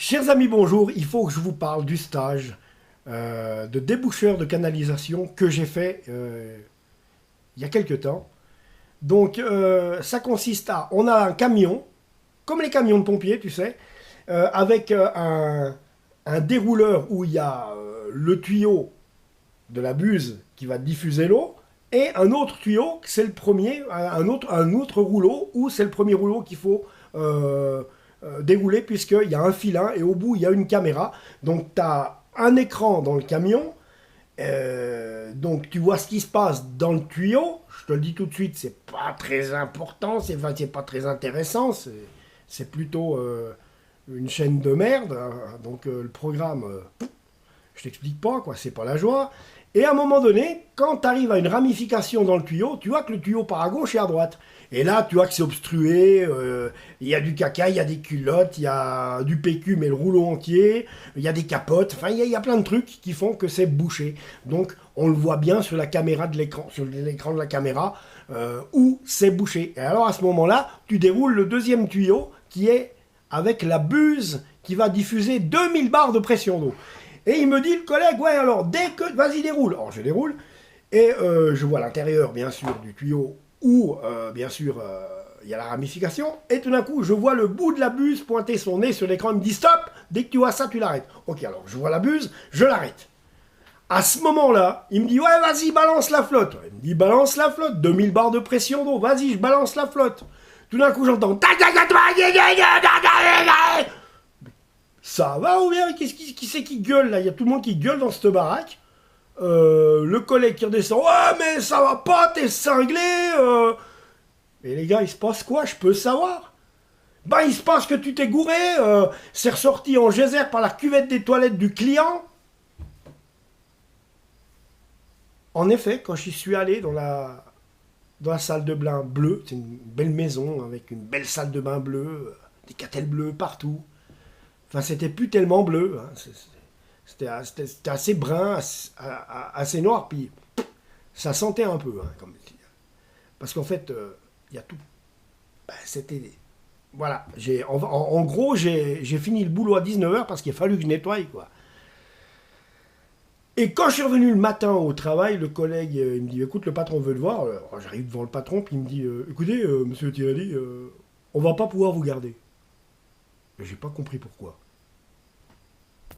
Chers amis, bonjour. Il faut que je vous parle du stage de déboucheur de canalisation que j'ai fait il y a quelque temps. Donc, ça consiste à... On a un camion, comme les camions de pompiers, tu sais, avec un dérouleur où il y a le tuyau de la buse qui va diffuser l'eau, et un autre tuyau, c'est le premier, un autre rouleau, où c'est le premier rouleau qu'il faut dérouler, puisqu'il y a un filin, et au bout, il y a une caméra. Donc, tu as un écran dans le camion, donc tu vois ce qui se passe dans le tuyau. Je te le dis tout de suite, c'est pas très important, c'est pas très intéressant, c'est plutôt une chaîne de merde, hein. Donc le programme, je t'explique pas, quoi, c'est pas la joie. Et à un moment donné, quand tu arrives à une ramification dans le tuyau, tu vois que le tuyau part à gauche et à droite. Et là, tu vois que c'est obstrué, il y a du caca, il y a des culottes, il y a du PQ, mais le rouleau entier, il y a des capotes, enfin, il y a plein de trucs qui font que c'est bouché. Donc, on le voit bien sur la caméra de l'écran, sur l'écran de la caméra, où c'est bouché. Et alors, à ce moment-là, tu déroules le deuxième tuyau qui est avec la buse qui va diffuser 2000 bars de pression d'eau. Et il me dit, le collègue, ouais, alors, dès que... Vas-y, déroule. Alors, je déroule. Et je vois l'intérieur, bien sûr, du tuyau où, bien sûr, il y a la ramification. Et tout d'un coup, je vois le bout de la buse pointer son nez sur l'écran. Il me dit, stop. Dès que tu vois ça, tu l'arrêtes. Ok, alors, je vois la buse, je l'arrête. À ce moment-là, il me dit, ouais, vas-y, balance la flotte. Il me dit, balance la flotte. 2000 bars de pression d'eau. Vas-y, je balance la flotte. Tout d'un coup, j'entends... Ça va ou bien? Qui c'est qui gueule là? Il y a tout le monde qui gueule dans cette baraque. Le collègue qui redescend. Ouais, mais ça va pas, t'es cinglé. Et les gars, il se passe quoi? Je peux savoir. Ben, il se passe que tu t'es gouré. C'est ressorti en geyser par la cuvette des toilettes du client. En effet, quand j'y suis allé dans la salle de bain bleue, c'est une belle maison avec une belle salle de bain bleue, des catelles bleues partout. Enfin, c'était plus tellement bleu, hein. C'était assez brun, assez noir, puis ça sentait un peu, hein, comme parce qu'en fait, il y a tout. Ben, c'était... Voilà, en gros, j'ai fini le boulot à 19h parce qu'il a fallu que je nettoie, quoi. Et quand je suis revenu le matin au travail, le collègue, il me dit, écoute, le patron veut le voir. Alors, j'arrive devant le patron, puis il me dit, écoutez, monsieur Tirelli, on va pas pouvoir vous garder. Et j'ai pas compris pourquoi.